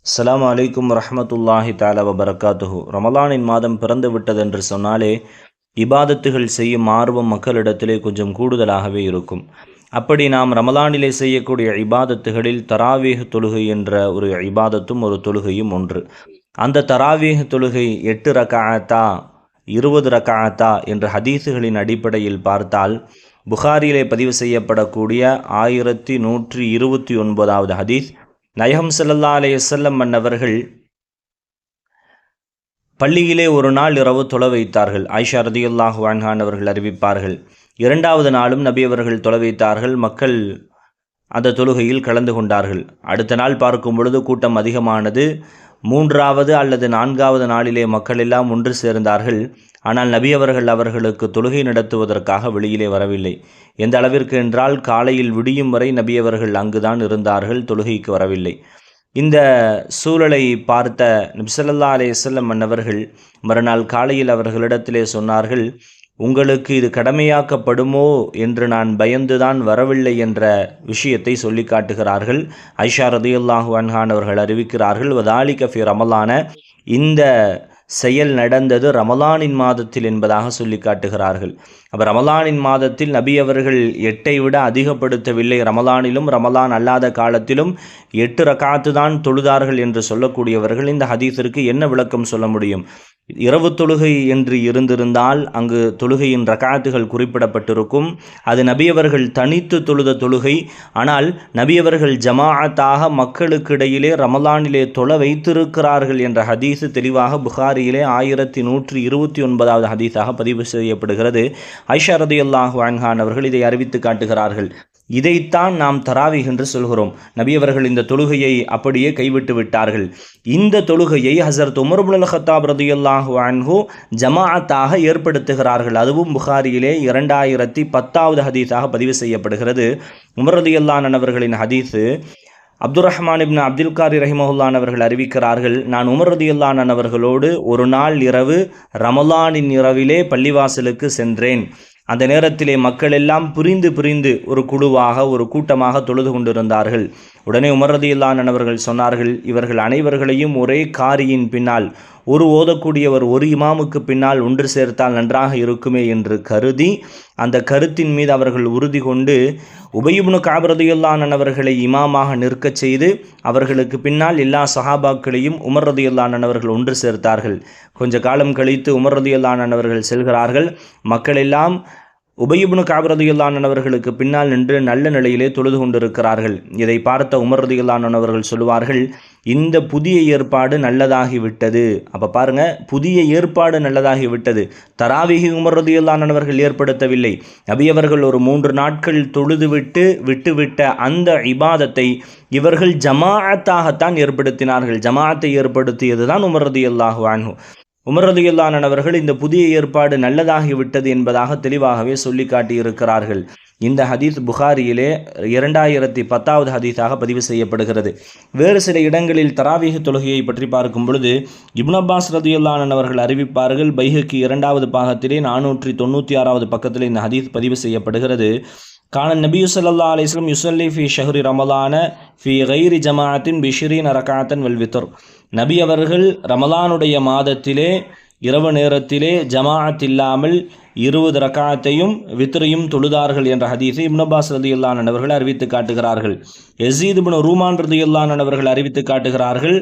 அஸ்ஸலாமு அலைக்கும் வரஹ்மத்துல்லாஹி தஆலா வபரகாத்துஹு. ரமலானின் மாதம் பிறந்து விட்டதென்று சொன்னாலே இபாதத்துகள் செய்யும் ஆர்வம் மக்களிடத்திலே கொஞ்சம் கூடுதலாகவே இருக்கும். அப்படி நாம் ரமலானிலே செய்யக்கூடிய இபாதத்துகளில் தராவீஹ் தொழுகை என்ற ஒரு இபாதத்தும் ஒரு தொழுகையும் ஒன்று. அந்த தராவீஹ் தொழுகை 8 ரக்அத்தா 20 ரக்அத்தா என்ற ஹதீஸுகளின் அடிப்படையில் பார்த்தால் புகாரியிலே பதிவு செய்யப்படக்கூடிய 1129வது ஹதீஸ், நயகம் ஸல்லல்லாஹு அலைஹி வஸல்லம் அன்னவர்கள் பள்ளியிலே ஒரு நாள் இரவு தொழ வைத்தார்கள். ஆயிஷா ரதியல்லாஹு அன்ஹா அவர்கள் அறிவிப்பார்கள். இரண்டாவது நாளும் நபி அவர்கள் தொழ வைத்தார்கள். மக்கள் அந்த தொழுகையில் கலந்து கொண்டார்கள். அடுத்த நாள் பார்க்கும் பொழுது கூட்டம் அதிகமானது. மூன்றாவது அல்லது நான்காவது நாளிலே மக்கள் எல்லாம் ஒன்று சேர்ந்தார்கள். ஆனால் நபி அவர்கள் அவர்களுக்கு தொழுகை நடத்துவதற்காக வெளியிலே வரவில்லை. எந்த அளவிற்கு என்றால் காலையில் விடியும் வரை நபி அவர்கள் அங்குதான் இருந்தார்கள், தொழுகைக்கு வரவில்லை. இந்த சூழலை பார்த்த நபி ஸல்லல்லாஹு அலைஹி வஸல்லம் அன்னவர்கள் மறுநாள் காலையில் அவர்களிடத்திலே சொன்னார்கள், உங்களுக்கு இது கடமையாக்கப்படுமோ என்று நான் பயந்துதான் வரவில்லை என்ற விஷயத்தை சொல்லி காட்டுகிறார்கள். ஆயிஷா ரதியல்லாஹு அன்ஹா அவர்கள் அறிவிக்கிறார்கள், வதாலிக ஃபி ரமலான, இந்த செயல் நடந்தது ரமலானின் மாதத்தில் என்பதாக சொல்லி காட்டுகிறார்கள். அப்போ ரமலானின் மாதத்தில் நபி அவர்கள் 8ஐ விட அதிகப்படுத்தவில்லை. ரமலானிலும் ரமலான் அல்லாத காலத்திலும் 8 ரக்காத்து தான் தொழுதார்கள் என்று சொல்லக்கூடியவர்கள் இந்த ஹதீஸிற்கு என்ன விளக்கம் சொல்ல முடியும்? இரவு தொழுகை என்று இருந்திருந்தால் அங்கு தொழுகையின் ரக்காத்துகள் குறிப்பிடப்பட்டிருக்கும். அது நபியவர்கள் தனித்து தொழுத தொழுகை. ஆனால் நபியவர்கள் ஜமாஅத்தாக மக்களுக்கு இடையிலே ரமலானிலே தொழ வைத்திருக்கிறார்கள் என்ற ஹதீஸு தெளிவாக புகாரியிலே 1129வது ஹதீஸாக பதிவு செய்யப்படுகிறது. ஆயிஷா ரதியல்லாஹு அன்ஹா அவர்கள் இதை அறிவித்து காட்டுகிறார்கள். இதைத்தான் நாம் தராவீஹ் என்று சொல்கிறோம். நபி அவர்கள் இந்த தொழுகையை அப்படியே கைவிட்டு விட்டார்கள். இந்த தொழுகையை ஹஸரத் உமர் இப்னுல் கத்தாப் ரதியல்லாஹு அன்ஹு ஜமாஅத்தாக ஏற்படுத்துகிறார்கள். அதுவும் புகாரியிலே 2010வது ஹதீஸாக பதிவு செய்யப்படுகிறது. உமர் ரதியல்லாஹு அன்ஹு அவர்களின் ஹதீஸு அப்துர் ரஹ்மான் இப்னு அப்துல் காரி ரஹிமஹுல்லான் அவர்கள் அறிவிக்கிறார்கள், நான் உமர் ரதியல்லாஹு அன்ஹு அவர்களோடு ஒரு நாள் இரவு ரமலானின் இரவிலே பள்ளிவாசலுக்கு சென்றேன். அந்த நேரத்திலே மக்கள் எல்லாம் பிரிந்து ஒரு குழுவாக ஒரு கூட்டமாக தொழுது கொண்டிருந்தார்கள். உடனே உமர் ரதியல்லாஹு அன்ஹு அவர்கள் சொன்னார்கள், இவர்கள் அனைவர்களையும் ஒரே காரியின் பின்னால், ஒரு ஓதக்கூடியவர் ஒரு இமாமுக்கு பின்னால் ஒன்று சேர்த்தால் நன்றாக இருக்குமே என்று கருதி அந்த கருத்தின் மீது அவர்கள் உறுதி கொண்டு உபய் இப்னு கஅப் ரதியல்லாஹு அன்ஹு அவர்களை இமாமாக நிற்கச் செய்து அவர்களுக்கு பின்னால் எல்லா சஹாபாக்களையும் உமர் ரதியல்லாஹு அன்ஹு அவர்கள் ஒன்று சேர்த்தார்கள். கொஞ்ச காலம் கழித்து உமர் ரதியல்லாஹு அன்ஹு அவர்கள் செல்கிறார்கள். மக்கள் எல்லாம் உபய் இப்னு கஅப் ரதியல்லாஹு அன்ஹு அவர்களுக்கு பின்னால் நின்று நல்ல நிலையிலே தொழுது கொண்டிருக்கிறார்கள். இதை பார்த்த உமர் ரதியல்லாஹு அன்ஹு அவர்கள் சொல்வார்கள், இந்த புதிய ஏற்பாடு நல்லதாகிவிட்டது. அப்போ பாருங்க, புதிய ஏற்பாடு நல்லதாகிவிட்டது. தராவீஹ் உமர் ரதியல்லாஹு அன்ஹு அவர்கள் ஏற்படுத்தவில்லை. நபி அவர்கள் ஒரு 3 நாட்கள் விட்டுவிட்ட அந்த இபாதத்தை இவர்கள் ஜமாஅத்தாகத்தான் ஏற்படுத்தினார்கள். ஜமாஅத்தை ஏற்படுத்தியது தான் உமர் ரதியல்லாஹு அன்ஹு. உமர் ரலியல்லாஹு அன்ஹு அவர்கள் இந்த புதிய ஏற்பாடு நல்லதாகிவிட்டது என்பதாக தெளிவாகவே சொல்லி காட்டியிருக்கிறார்கள். இந்த ஹதீஸ் புகாரியிலே 2010வது ஹதீஸாக பதிவு செய்யப்படுகிறது. வேறு சில இடங்களில் தராவீஹ் தொழுகையை பற்றி பார்க்கும் பொழுது இப்னு அப்பாஸ் ரலியல்லாஹு அன்ஹு அவர்கள் அறிவிப்பார்கள். பைஹக்கி 2வது பாகத்திலே 496வது பக்கத்தில் இந்த ஹதீஸ் பதிவு செய்யப்படுகிறது. கான நபி ஸல்லல்லாஹு அலைஹி வஸல்லம் யுஸல்லி ஃபி ஷஹ்ரி ரமலான ஃபி கைரி ஜமாஅத்தின் பி20 ரக்அத்தன் வல் வித்ர். நபி அவர்கள் ரமலானுடைய மாதத்திலே இரவு நேரத்திலே ஜமாஅத் இல்லாமல் 20 ரக்அத்தையும் வித்ரையும் தொழுதார்கள் என்ற ஹதீஸை இப்னு அப்பாஸ் ரலியல்லாஹு அன்ஹு அவர்கள் அறிவித்து காட்டுகிறார்கள். யஸீத் இப்னு ரூமான் ரலியல்லாஹு அன்ஹு அவர்கள் அறிவித்து காட்டுகிறார்கள்.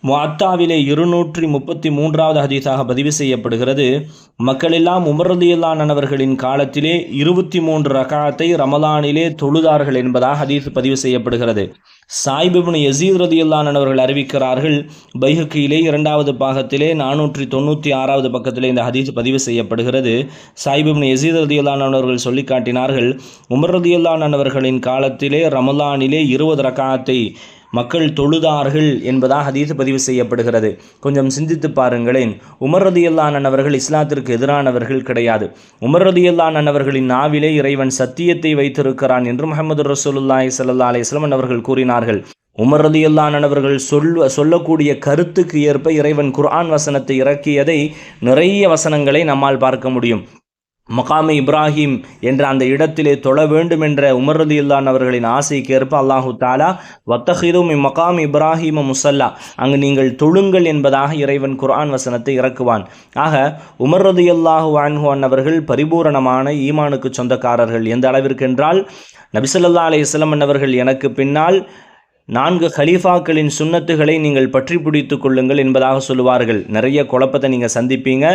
முஅத்தாவிலே 233வது ஹதீஸாக பதிவு செய்யப்படுகிறது. மக்கள் எல்லாம் உமர் ரலியல்லாஹு அன்ஹு அவர்களின் காலத்திலே 23 ரக்அத்தை ரமலானிலே தொழுதார்கள் என்பதாக ஹதீஸ் பதிவு செய்யப்படுகிறது. சாயிப் இப்னு யஸீத் ரலியல்லாஹு அன்ஹு அவர்கள் அறிவிக்கிறார்கள். பைஹக்கியிலே 2வது பாகத்திலே 496வது பக்கத்திலே இந்த ஹதீஸ் பதிவு செய்யப்படுகிறது. சாயிப் இப்னு யஸீத் ரலியல்லாஹு அன்ஹு அவர்கள் சொல்லி காட்டினார்கள், உமர் ரலியல்லாஹு அன்ஹு அவர்களின் காலத்திலே ரமலானிலே 20 ரக்அத்தை மக்கள் தொழுதார்கள் என்பதாக ஹதீஸ் பதிவு செய்யப்படுகிறது. கொஞ்சம் சிந்தித்து பாருங்களேன். உமர் ரலியல்லாஹு அன்ஹு அவர்கள் இஸ்லாத்திற்கு எதிரானவர்கள் கிடையாது. உமர் ரலியல்லாஹு அன்ஹு அவர்களின் நாவிலே இறைவன் சத்தியத்தை வைத்திருக்கிறான் என்று முஹம்மது ரசூலுல்லாஹி ஸல்லல்லாஹு அலைஹி வஸல்லம் அவர்கள் கூறினார்கள். உமர் ரலியல்லாஹு அன்ஹு அவர்கள் சொல்லக்கூடிய கருத்துக்கு ஏற்ப இறைவன் குர்ஆன் வசனத்தை இறக்கியதை நிறைய வசனங்களை நம்மால் பார்க்க முடியும். மகாமி இப்ராஹிம் என்ற அந்த இடத்திலே தொழ வேண்டும் என்ற உமர் ரலியல்லாஹு அவர்களின் ஆசைக்கு ஏற்ப அல்லாஹு தாலா வத்தஹிதும் மகாமி இப்ராஹிம முசல்லா, அங்கு நீங்கள் தொழுங்கள் என்பதாக இறைவன் குர்ஆன் வசனத்தை இறக்குவான். ஆக உமர் ரலியல்லாஹு அன்ஹு அவர்கள் பரிபூரணமான ஈமானுக்கு சொந்தக்காரர்கள். எந்த அளவிற்கு என்றால், நபி ஸல்லல்லாஹு அலைஹி வஸல்லம் அவர்கள் எனக்கு பின்னால் 4 கலீஃபாக்களின் சுன்னத்துகளை நீங்கள் பற்றி பிடித்து கொள்ளுங்கள் என்பதாக சொல்லுவார்கள். நிறைய குழப்பத்தை நீங்கள் சந்திப்பீங்க,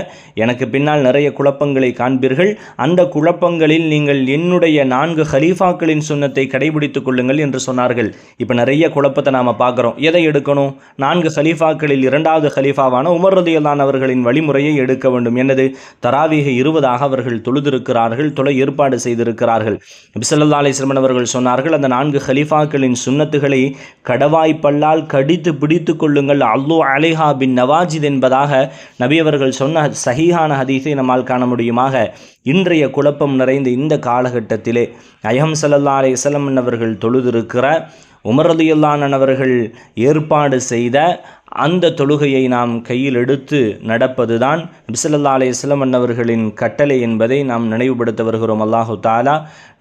எனக்கு பின்னால் நிறைய குழப்பங்களை காண்பீர்கள், அந்த குழப்பங்களில் நீங்கள் என்னுடைய 4 கலீஃபாக்களின் சுன்னத்தை கடைபிடித்துக் கொள்ளுங்கள் என்று சொன்னார்கள். இப்போ நிறைய குழப்பத்தை நாம் பார்க்குறோம். எதை எடுக்கணும்? 4 கலீஃபாக்களில் 2வது கலீஃபாவான உமர் ரலியல்லாஹு அவர்களின் வழிமுறையை எடுக்க வேண்டும். என்னது? தராவீஹை 20ஆக அவர்கள் தொழுதிருக்கிறார்கள், தொலை ஏற்பாடு செய்திருக்கிறார்கள். நபி ஸல்லல்லாஹு அலைஹி வஸல்லம் அவர்கள் சொன்னார்கள், அந்த 4 கலீஃபாக்களின் சுன்னத்துகளை கடவாய்ப்பல்லால் கடித்து பிடித்து கொள்ளுங்கள், அல்லு அலைஹா பின் நவாஜித் என்பதாக நபி அவர்கள் சொன்ன சஹீஹான ஹதீஸை நம்மால் காண முடியுமாக. இன்றைய குழப்பம் நிறைந்த இந்த காலகட்டத்திலே நபிகள் ஸல்லல்லாஹு அலைஹி வஸல்லம் அவர்கள் தொழுதிருக்கிற, உமர் ரலியல்லாஹு அவர்கள் ஏற்பாடு செய்த அந்த தொழுகையை நாம் கையில் எடுத்து நடப்பதுதான் நபி ஸல்லல்லாஹு அலைஹி வஸல்லம் அவர்களின் கட்டளை என்பதை நாம் நினைவுபடுத்த வருகிறோம். அல்லாஹு தாலா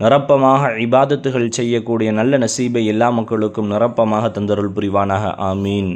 நிரப்பமாக இபாதத்துகள் செய்யக்கூடிய நல்ல நசீபை எல்லா மக்களுக்கும் நிரப்பமாக தந்தருள் புரிவானாக. ஆமீன்.